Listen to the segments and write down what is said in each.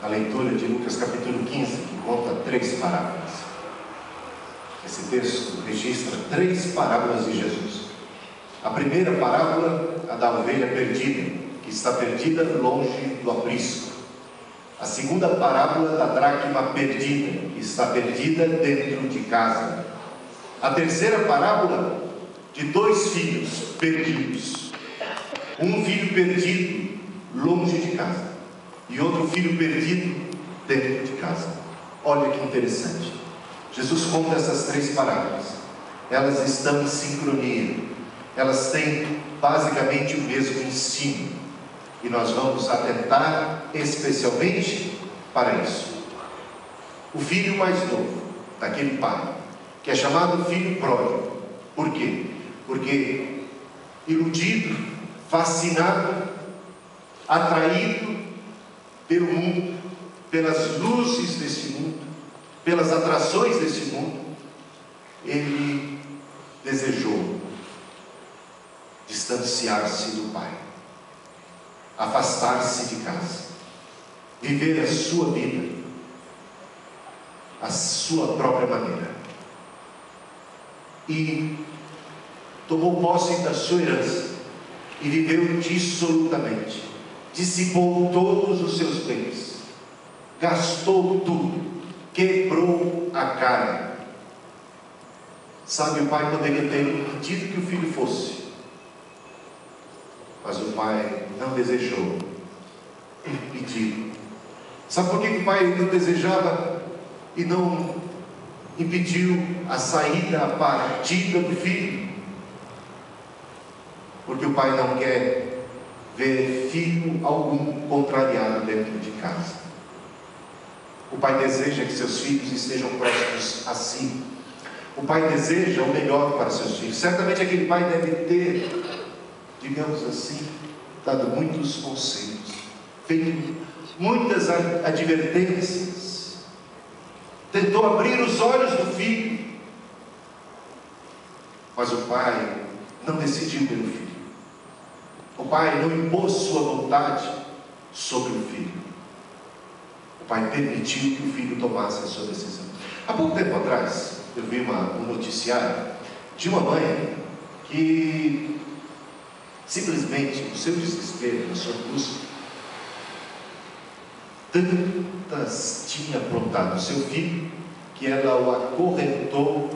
a leitura de Lucas capítulo 15, que conta 3 parábolas. Esse texto registra 3 parábolas de Jesus. A primeira parábola, a da ovelha perdida, que está perdida longe do aprisco. A segunda parábola, da dracma perdida, que está perdida dentro de casa. A terceira parábola, de 2 filhos perdidos. Um filho perdido longe de casa e outro filho perdido dentro de casa. Olha que interessante. Jesus conta essas 3 parábolas. Elas estão em sincronia. Elas têm basicamente o mesmo ensino. E nós vamos atentar especialmente para isso. O filho mais novo daquele pai, que é chamado filho pródigo. Por quê? Porque iludido, fascinado, atraído pelo mundo, pelas luzes desse mundo, pelas atrações desse mundo, ele desejou distanciar-se do pai, afastar-se de casa, viver a sua vida, a sua própria maneira, e tomou posse da sua herança e viveu dissolutamente, dissipou todos os seus bens, gastou tudo, quebrou a cara. Sabe, o pai poderia ter impedido que o filho fosse, mas o pai não desejou impedir. Sabe por que o pai não desejava e não impediu a saída, a partida do filho? Porque o pai não quer ver filho algum contrariado dentro de casa. O pai deseja que seus filhos estejam próximos a si. O pai deseja o melhor para seus filhos. Certamente aquele pai deve ter, digamos assim, dado muitos conselhos, feito muitas advertências, tentou abrir os olhos do filho, mas o pai não decidiu pelo filho. O pai não impôs sua vontade sobre o filho. O pai permitiu que o filho tomasse a sua decisão. Há pouco tempo atrás, eu vi um noticiário de uma mãe que simplesmente, no seu desespero, na sua busca, tantas tinha aprontado o seu filho, que ela o acorrentou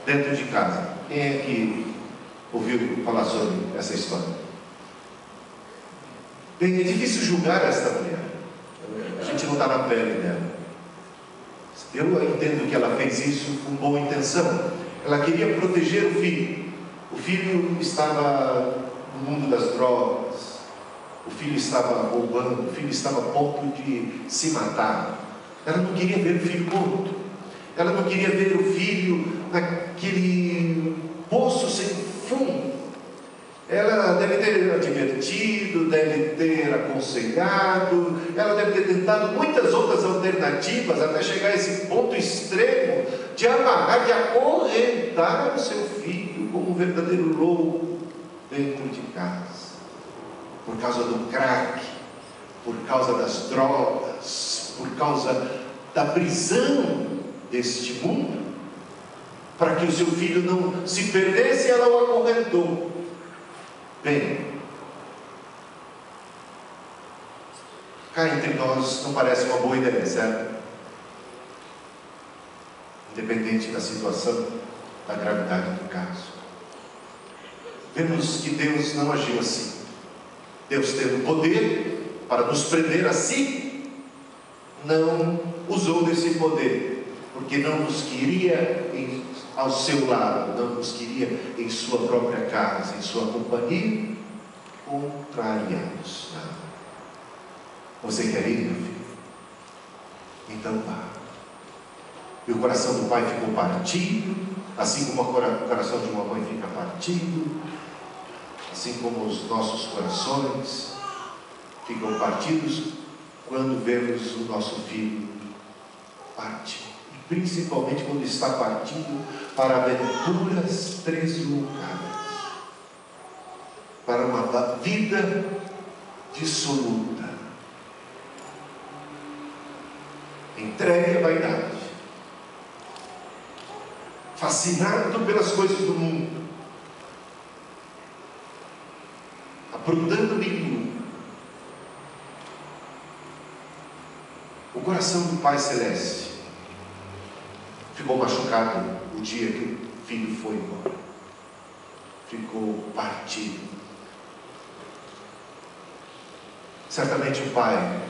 dentro de casa. Quem é que ouviu falar sobre essa história? Bem, é difícil julgar esta mulher. A gente não está na pele dela. Eu entendo que ela fez isso com boa intenção. Ela queria proteger o filho. O filho estava no mundo das drogas. O filho estava roubando. O filho estava a ponto de se matar. Ela não queria ver o filho morto. Ela não queria ver o filho naquele poço sem fundo. Ela deve ter advertido, deve ter aconselhado, ela deve ter tentado muitas outras alternativas até chegar a esse ponto extremo de amarrar, de acorrentar o seu filho como um verdadeiro louco dentro de casa, por causa do crack, por causa das drogas, por causa da prisão deste mundo, para que o seu filho não se perdesse. Ela o acorrentou. Bem, cá entre nós não parece uma boa ideia, certo? Independente da situação, da gravidade do caso. Vemos que Deus não agiu assim. Deus, tendo poder para nos prender a si, não usou desse poder, porque não nos queria ao seu lado, não nos queria em sua própria casa, em sua companhia, contrariados. Você quer ir, meu filho? Então vá. E o coração do pai ficou partido, assim como o coração de uma mãe fica partido, assim como os nossos corações ficam partidos quando vemos o nosso filho partir. Principalmente quando está partindo para aventuras tresloucadas, para uma vida dissoluta. entregue à vaidade, fascinado pelas coisas do mundo, aprontando nenhum. O coração do Pai Celeste ficou machucado o dia que o filho foi embora. Ficou partido. Certamente o pai,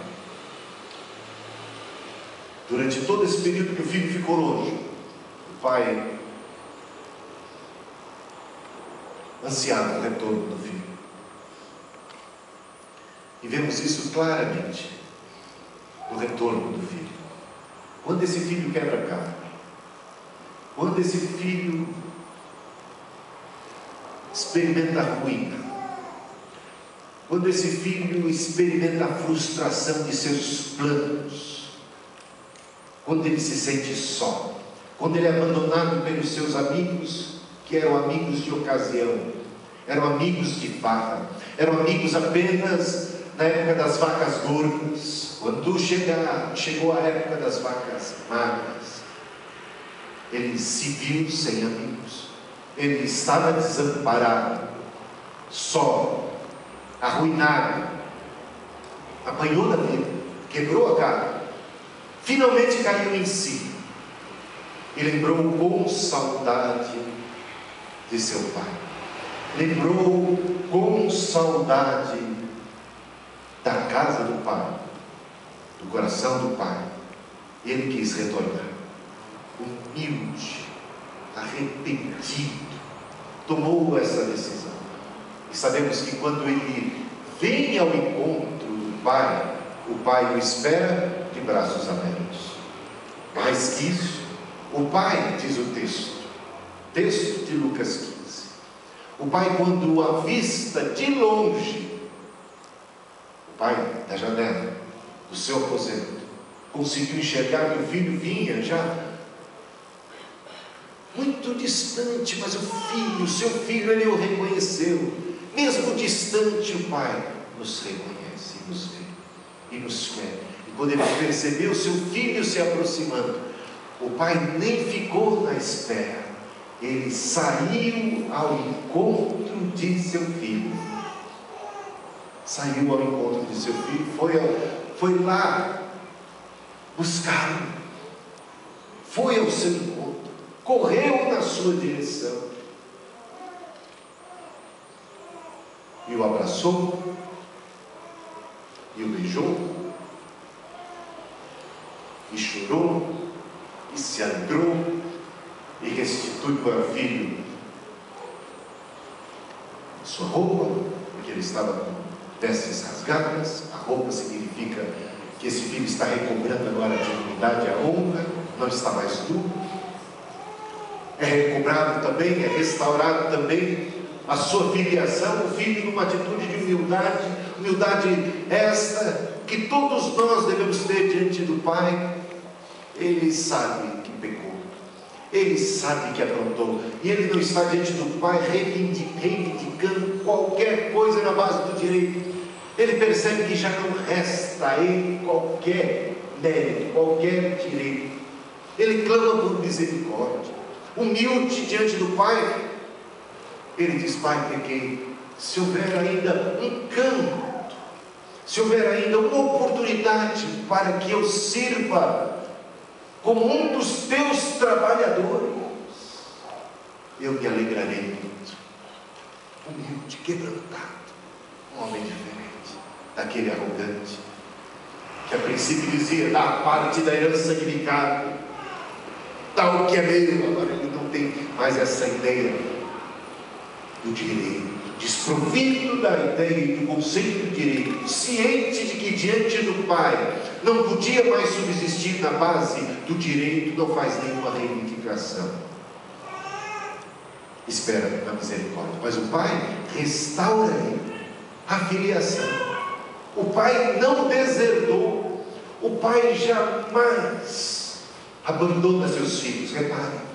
durante todo esse período que o filho ficou longe, o pai ansiava o retorno do filho. E vemos isso claramente no retorno do filho. Quando esse filho quebra a cara, quando esse filho experimenta a ruína, quando esse filho experimenta a frustração de seus planos, quando ele se sente só, quando ele é abandonado pelos seus amigos, que eram amigos de ocasião, eram amigos de farra, eram amigos apenas na época das vacas gordas. Quando chegou a época das vacas magras, ele se viu sem amigos, ele estava desamparado, só, arruinado, apanhou da vida, quebrou a cara, finalmente caiu em si e lembrou com saudade de seu pai, lembrou com saudade da casa do pai, do coração do pai. Ele quis retornar, humilde, arrependido, tomou essa decisão. E sabemos que quando ele vem ao encontro do pai, o pai o espera de braços abertos. Mais que isso, o pai, diz o texto de Lucas 15, o pai, quando o avista de longe, o pai da janela do seu aposento, conseguiu enxergar que o filho vinha já muito distante, mas o seu filho, ele o reconheceu. Mesmo distante, o pai nos reconhece, nos vê e nos quer. E quando ele percebeu seu filho se aproximando, o pai nem ficou na espera, ele saiu ao encontro de seu filho. Saiu ao encontro de seu filho, foi lá buscá-lo, foi ao seu encontro, correu na sua direção e o abraçou e o beijou e chorou e se alegrou e restitui para o filho sua roupa, porque ele estava com vestes rasgadas. A roupa significa que esse filho está recobrando agora a dignidade, a honra, não está mais nu. É recobrado também, é restaurado também a sua filiação, o filho numa atitude de humildade esta que todos nós devemos ter diante do Pai. Ele sabe que pecou, ele sabe que aprontou, e ele não está diante do Pai reivindicando qualquer coisa na base do direito. Ele percebe que já não resta a ele qualquer mérito, qualquer direito. Ele clama por misericórdia, humilde diante do Pai. Ele diz: Pai, pequei. Se houver ainda um canto, se houver ainda uma oportunidade para que eu sirva como um dos teus trabalhadores, eu me alegrarei muito. Humilde, quebrantado, um homem diferente daquele arrogante que a princípio dizia: dá parte da herança que me cabe, dá o que é meu. Agora ele não tem mais essa ideia do direito, desprovido da ideia e do conceito de direito, ciente de que diante do Pai não podia mais subsistir na base do direito, não faz nenhuma reivindicação, espera a misericórdia. Mas o Pai restaura-lhe a filiação. O Pai não deserdou, o Pai jamais abandona seus filhos. Repare,